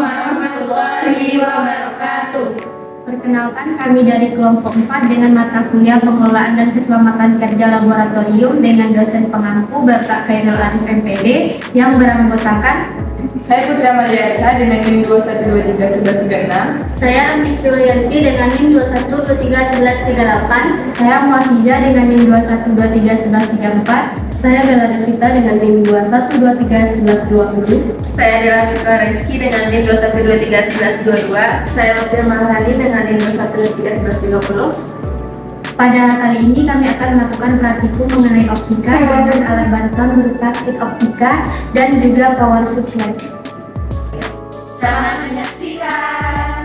warahmatullahi wabarakatuh. Perkenalkan, kami dari kelompok 4 dengan mata kuliah Pengelolaan dan Keselamatan Kerja Laboratorium dengan dosen pengampu Bapak Khairul Arif MPD yang beranggotakan Saya Putri Amalia Esa dengan NIM 21231136. saya Rami Filianti dengan NIM 21231138, saya Muafiza dengan NIM 21231134, saya Bella Desvita dengan NIM 21231120, Saya Dela Fitra Reski dengan NIM 21231122. saya Lucia Maharani dengan NIM 21231130. Pada kali ini kami akan melakukan praktikum mengenai optika dengan alat bantuan berupa kit optika dan juga power supply. Selamat menyaksikan.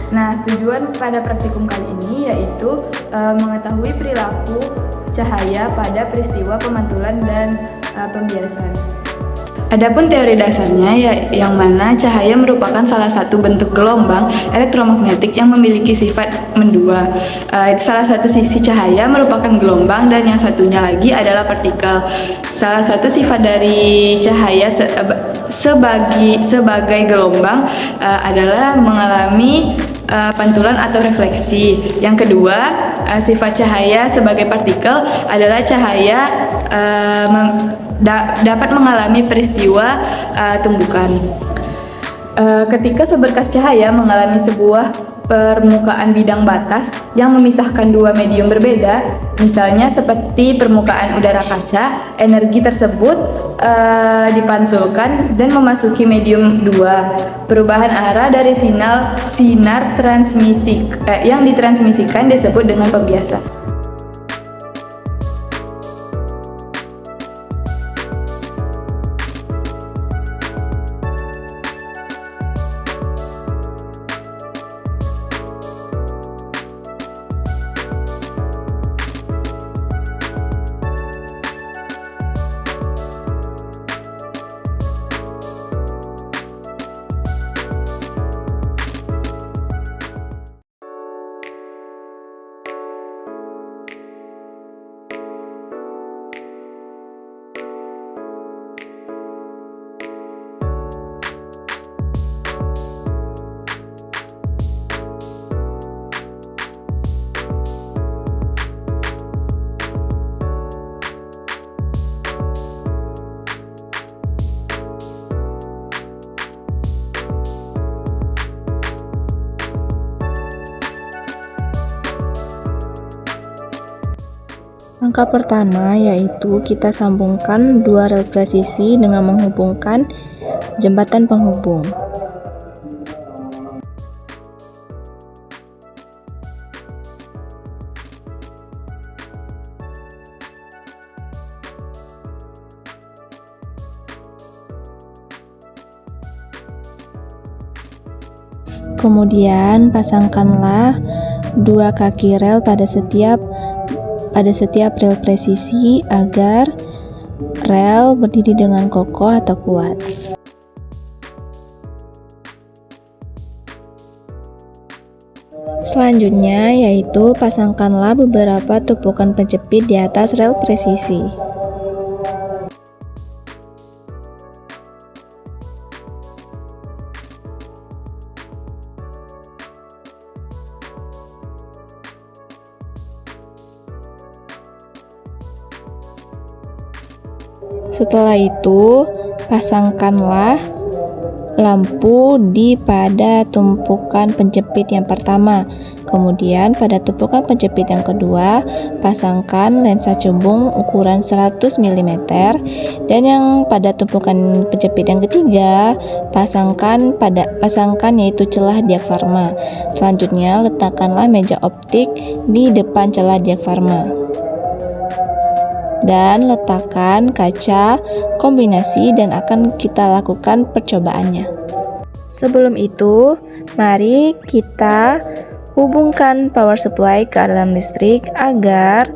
Nah, tujuan pada praktikum kali ini yaitu mengetahui perilaku cahaya pada peristiwa pemantulan dan pembiasan. Adapun teori dasarnya yang mana cahaya merupakan salah satu bentuk gelombang elektromagnetik yang memiliki sifat mendua. Salah satu sisi cahaya merupakan gelombang dan yang satunya lagi adalah partikel. Salah satu sifat dari cahaya sebagai gelombang adalah mengalami pantulan atau refleksi. Yang kedua, sifat cahaya sebagai partikel adalah cahaya dapat mengalami peristiwa tumbukan. Ketika seberkas cahaya mengalami sebuah permukaan bidang batas yang memisahkan dua medium berbeda, misalnya seperti permukaan udara kaca, energi tersebut dipantulkan dan memasuki medium 2. Perubahan arah dari sinar transmisi yang ditransmisikan disebut dengan pembiasa. Langkah pertama yaitu kita sambungkan dua rel presisi dengan menghubungkan jembatan penghubung. Kemudian pasangkanlah dua kaki rel pada setiap rel presisi agar rel berdiri dengan kokoh atau kuat. Selanjutnya yaitu pasangkanlah beberapa tumpukan penjepit di atas rel presisi. Setelah itu, pasangkanlah lampu pada tumpukan penjepit yang pertama. Kemudian pada tumpukan penjepit yang kedua, pasangkan lensa cembung ukuran 100 mm. Dan yang pada tumpukan penjepit yang ketiga, pasangkan yaitu celah diafragma. Selanjutnya, letakkanlah meja optik di depan celah diafragma. Dan letakkan kaca kombinasi dan akan kita lakukan percobaannya. Sebelum itu, mari kita hubungkan power supply ke aliran listrik agar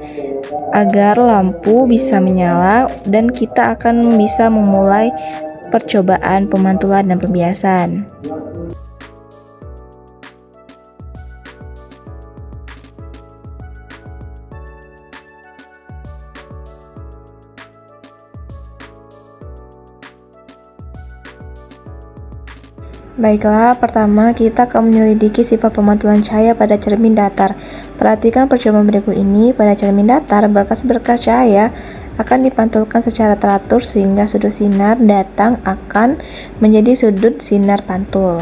lampu bisa menyala dan kita akan bisa memulai percobaan pemantulan dan pembiasan. Baiklah, pertama kita akan menyelidiki sifat pemantulan cahaya pada cermin datar. Perhatikan percobaan berikut ini. Pada cermin datar, berkas-berkas cahaya akan dipantulkan secara teratur sehingga sudut sinar datang akan menjadi sudut sinar pantul.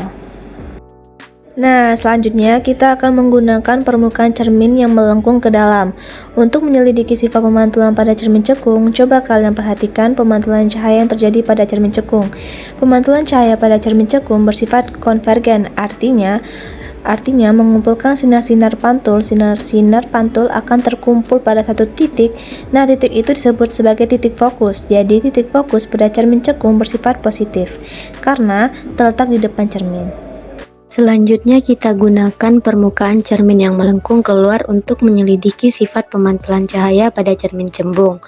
Nah, selanjutnya kita akan menggunakan permukaan cermin yang melengkung ke dalam. Untuk menyelidiki sifat pemantulan pada cermin cekung, coba kalian perhatikan pemantulan cahaya yang terjadi pada cermin cekung. Pemantulan cahaya pada cermin cekung bersifat konvergen, artinya mengumpulkan sinar-sinar pantul. Sinar-sinar pantul akan terkumpul pada satu titik. Nah, titik itu disebut sebagai titik fokus. Jadi, titik fokus pada cermin cekung bersifat positif karena terletak di depan cermin. Selanjutnya kita gunakan permukaan cermin yang melengkung keluar untuk menyelidiki sifat pemantulan cahaya pada cermin cembung.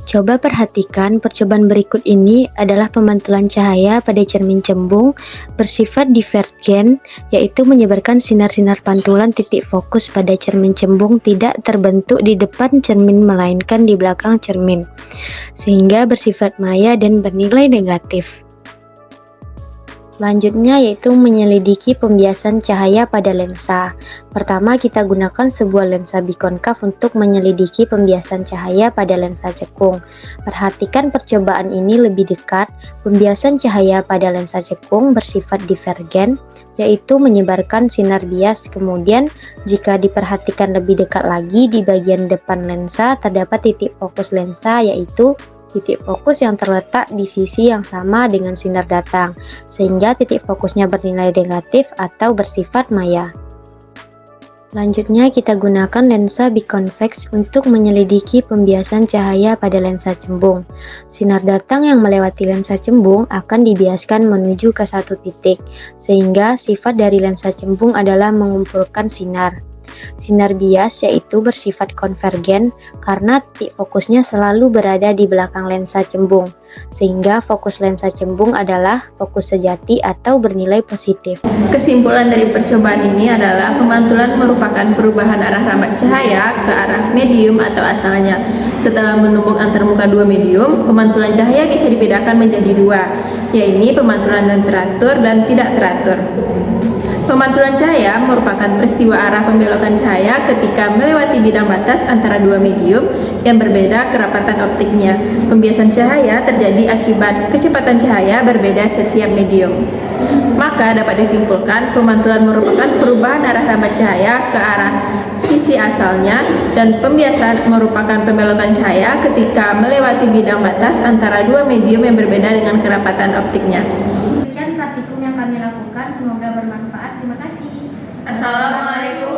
Coba perhatikan percobaan berikut ini adalah pemantulan cahaya pada cermin cembung bersifat divergen, yaitu menyebarkan sinar-sinar pantulan titik fokus pada cermin cembung tidak terbentuk di depan cermin melainkan di belakang cermin, sehingga bersifat maya dan bernilai negatif. Selanjutnya yaitu menyelidiki pembiasan cahaya pada lensa. Pertama kita gunakan sebuah lensa bikonkav untuk menyelidiki pembiasan cahaya pada lensa cekung. Perhatikan percobaan ini lebih dekat. Pembiasan cahaya pada lensa cekung bersifat divergen, yaitu menyebarkan sinar bias. Kemudian jika diperhatikan lebih dekat lagi, di bagian depan lensa terdapat titik fokus lensa, yaitu titik fokus yang terletak di sisi yang sama dengan sinar datang, sehingga titik fokusnya bernilai negatif atau bersifat maya. Selanjutnya kita gunakan lensa bikonveks untuk menyelidiki pembiasan cahaya pada lensa cembung. Sinar datang yang melewati lensa cembung akan dibiaskan menuju ke satu titik, sehingga sifat dari lensa cembung adalah mengumpulkan sinar. Sinar bias yaitu bersifat konvergen karena titik fokusnya selalu berada di belakang lensa cembung, sehingga fokus lensa cembung adalah fokus sejati atau bernilai positif. Kesimpulan dari percobaan ini adalah pemantulan merupakan perubahan arah rambat cahaya ke arah medium atau asalnya. Setelah menumbuk antarmuka dua medium, pemantulan cahaya bisa dibedakan menjadi dua, yaitu pemantulan yang teratur dan tidak teratur. Pemantulan cahaya merupakan peristiwa arah pembelokan cahaya ketika melewati bidang batas antara dua medium yang berbeda kerapatan optiknya. Pembiasan cahaya terjadi akibat kecepatan cahaya berbeda setiap medium. Maka dapat disimpulkan pemantulan merupakan perubahan arah rambat cahaya ke arah sisi asalnya, dan pembiasan merupakan pembelokan cahaya ketika melewati bidang batas antara dua medium yang berbeda dengan kerapatan optiknya. Sekian praktikum yang kami lakukan, semoga bermanfaat. Terima kasih. Assalamualaikum